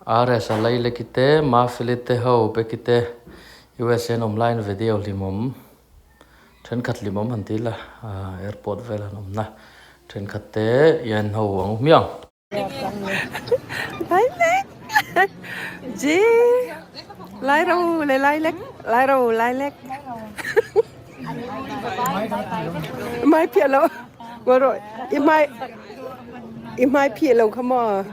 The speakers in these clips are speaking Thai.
are salai lekite Mafeli te ho Becky USA online video Hlimawm train khat Hlimawm hantila airport vela nomna train khatte yan ho ang miang Lilac ji Lilac mai pia lo rồi mai pia lo come on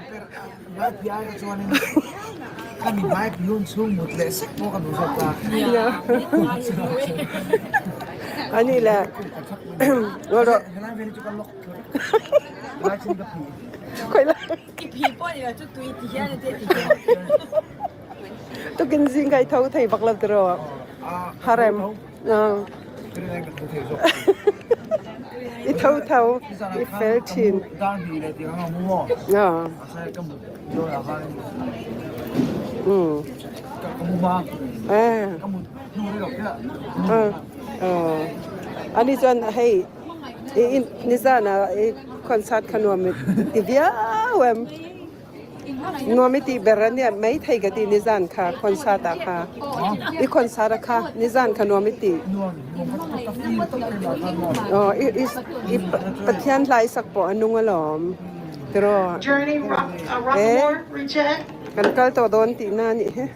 kan di mic yun sumut lesek mo kan usap ka. Ani lah. Rồi. Halang veni juga lok. Lai sing ka pi. Koi lah. Cái pi po ni là chút tùy thì hiện là thế thì. Tu kinh sinh cái thâu thầy bạc lập rồi. Harem. I thâu I felchin. Dan bi le ti ha mo. Sai ka mo do la ha. Ka mo ba. Ka mo du le lok ya. Anh đi chọn hay ni ra na concert khăn mit tivia em ngô mi ti beranเนี่ยไม่ไทยกะตินิจานค่ะคอนเสิร์ตค่ะอีคอนเสิร์ตค่ะนิจานค่ะนัวมิติอ๋ออีปะเทียนหลายสักปออันนุงอลอมตรอกันก็ตัวโดนติหน้านี่ฮะ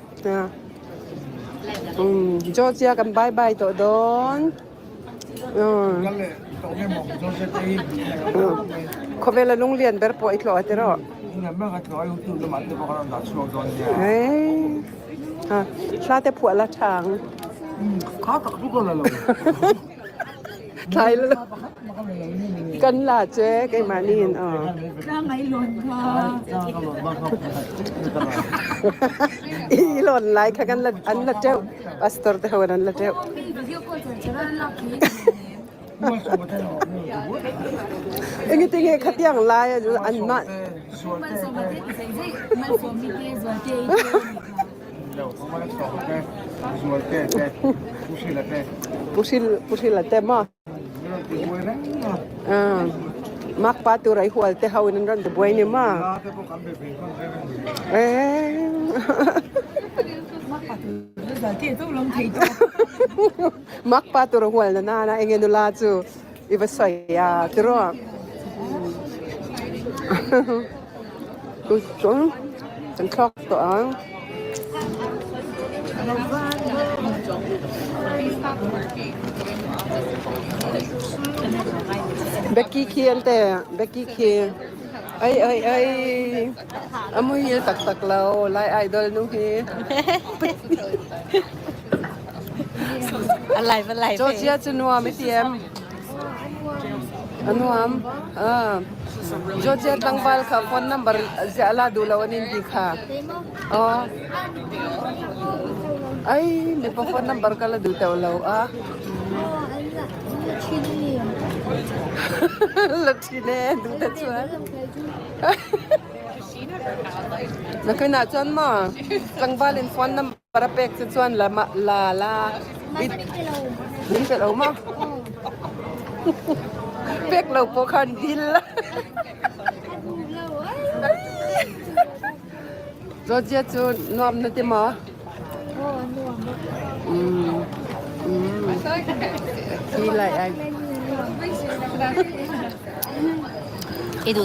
จอร์เจียกันบายบายตัวโดนเขาเวลาโรงเรียนเบอร์ปอยคลอตรอเฮ้ยชาแต่ผัวละทางข้าตักทุกคนเลยไทยแล้วกันล่ะเจ๊ไอ้มานี่ข้างไอ้หล่นค่ะอีหล่นไรค่ะกันละอันละเจ้าปัสตอร์เทวันนั้นละเจ้าเอ็งติงขัดยังไรอันมาpusil la tema mak patu rai hual te hawin ran de buai ni ma mak patu rai hual na engen du la chu iba sai ya tro tu chon tan khok to ang Becky kiel te Becky kiel ai amoy tak lao lai idol nu hi อะไรโจเจียจะนัวไม่เตรียมนัวโจเจียตั้งบาลค่ะฟอนนัมเบอร์จะลาดูแล้ววันนี้ดีค่ะอ๋อไอ้ไม่พอฟอนนัมเบอร์ก็ละดูแต่เราลัทธิเน่ดูแต่ชวนนักข่าวชวนมาตั้งบาลินฟอนนัมเบอร์เป็กชวนลานี่เป็นเรามาเป็กเราพอคันดินละโจเจียจูนวมนั่นติมาที่ไรไอ้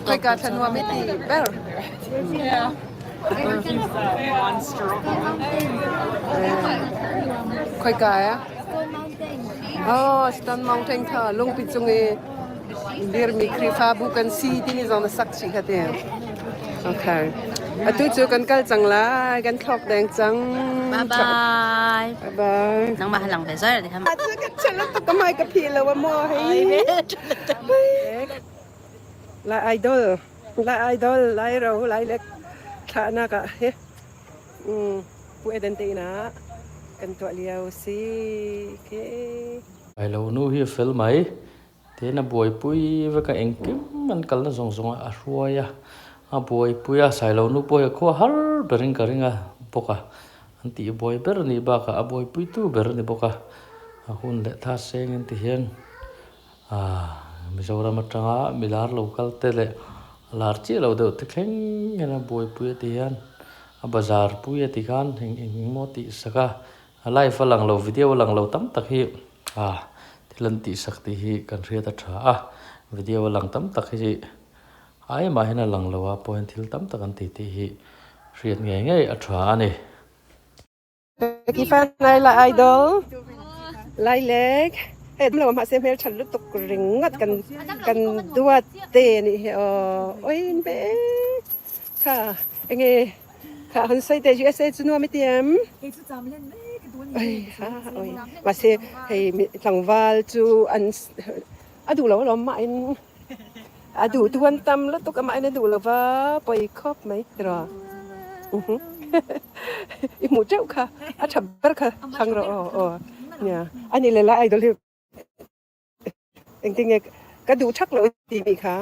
ไปการชนวไม่ตีเบลค่อยกายStone Mountainค่ะลงไปตรงนี้เดี๋ยวมีคลิปบุกันซีที่นี่จะมาสักชีกันเองโอเคตู้จูกันกันจังละกันคลอกแดงจังบายน้องมาหลังไปซอยเลยครับฉันแล้วตกกระไม้กระพีแล้วว่าโม่ให้ลายไอดอลลายเราลายเล็กท่านักอะเฮ้ผู้เอเดนตีนะกันตัวเลี้ยวสิเคไอ้เรานู่นFelnaเทน่ะบวยปุยเวกเองกิมมันกัลน่ะส่งอ่ะรวยอ่ะบวยปุยSailonuบวยก็ฮัลเบริงการิงอ่ะปกะอันที่บวยเบรนี่บ้าค่ะบวยปุยตู้เบรนี่ปกะหุ่นเละท่าเซงอันที่เห็นมิจฉารามัตระมิลาร์โลกัลเตเลลาร์จีเราเดือดที่แข็งเงี้ยบวยปุยที่เห็น bazar puya ti kan hing mo ti saka live lang lo video lang lo tam tak hi tilan ti sakti hi kan ria ta tha video lang tam tak hi ai ma hina lang lo a point thil tam tak an ti hi riat nge a tha ani Becky fan là idol Lilacเรามาเซมเฮลฉันรู้ตกริงงัดกันตัวเตนี่โอ้ยเบ๊ค่ะเงี้ยค่ะคนใส่แต่ยูเอสเอจุนัวไม่เตรียมเอ้ยค่ะโอ้ยมาเซให้หลังวาลจูอันดูเรามาอินดูตัวนตำแล้วตุกมาอินดูเราว่าไปครอบไหมรออีหมูเจ้าค่ะฉับเบิร์ค่ะช่างเราเนี่ยอันนี้เลยละไอดอลจริงๆก็ดูชักเราดีไหมคะ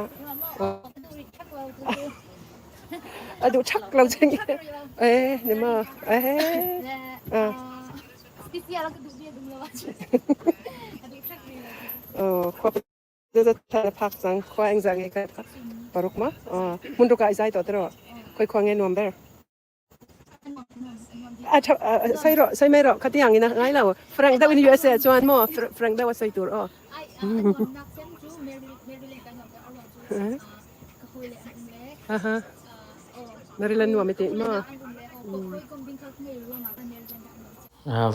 ดูชักเราจริงเนี่ยมาความจะพักสังความเองสังเองกันปรุกมามุนดูกายใจต่อตลอดค่อยควงเงินนวมเบอร์ใส่ไม่หรอกคัดอย่างนี้นะไงเราฝรั่งได้วันยูเอสเอจวนมั่วฝรั่งได้ว่าใส่ตัวMaryland nuo meti ma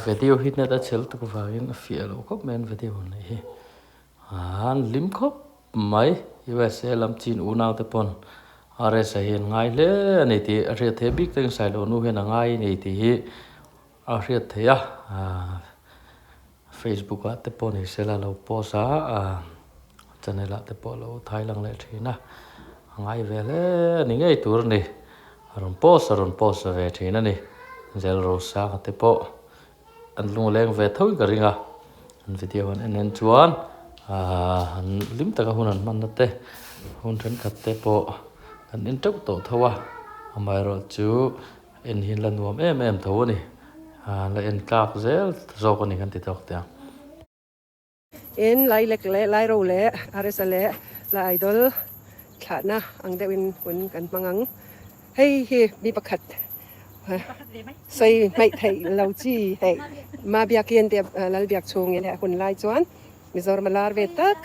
video hit na ta chel tu ko vain fialo ko men video nei lim khop mai USA lam chin unaw te pon are sa hin ngai le nei ti re the big teng Sailonu hen ngai nei ti hi a re the ya Facebook a te pon hi sela lo posa channel a te polo thai lang le thina ngai vele ni ngai tur ni ron post ve thina ni Lalrosanga te po an lung leng ve thoi ka ringa an video an en chuan an lim taka hunan man na te hun than khat te po an in tok to thowa amai ro chu en hin lan nuam em tho ni la en kak zel zo ko ni kan ti tok ta en lai ro le aresa le la idol thana ang dewin hun kan mangang hey mi pakhatใส่ไม่ไทยเราจีให้มาเบียกเย็นเดียบลาเบียกชงเนี่ยคนไล่จวนมิจอร์มาลาร์เวตัก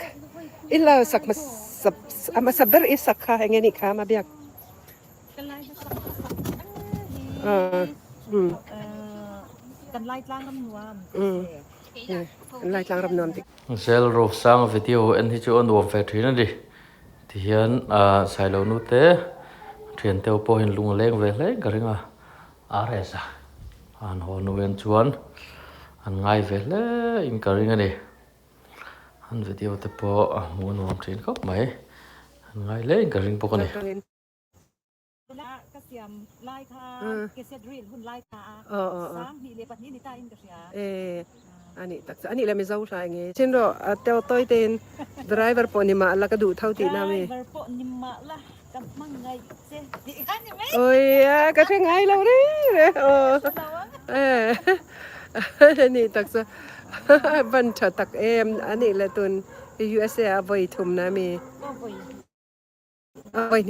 อิลาสักมาสับเบอร์อิสักค่ะอย่างเงี้ยนี่ค่ะมาเบียกกันไล่ล้างน้ำนวมกันไล่ล้างน้ำนวมดิLalrosanga video en hi chu on ve thina di ti hian Sailonu te thian teo po hin lung leng ve hle ka ringa aresa an honu en chuan an ngai ve le in ka ringa ni an video te po mun nuam thin khop mai an ngai le in ka ring po ka niก็เสียมไล่ค่ะเกษตรหุ่นไล่ค่ะซ้ำนี่เลยปัจนี้นี่ตาอินกับเสียอันนี้ตักอันนี้เลยไม่เจ้าชายไงเช่นเราเต้าต้อยเต้นดรายเวอร์ปนิมาแล้วก็ดูเท่าที่น้ามีโอ้ยก็ใช่ไงเราดินี่ตักซะบันชตักอันนี้เลยตุน USA เอาไว้ทุ่มน้ามีเอาไว้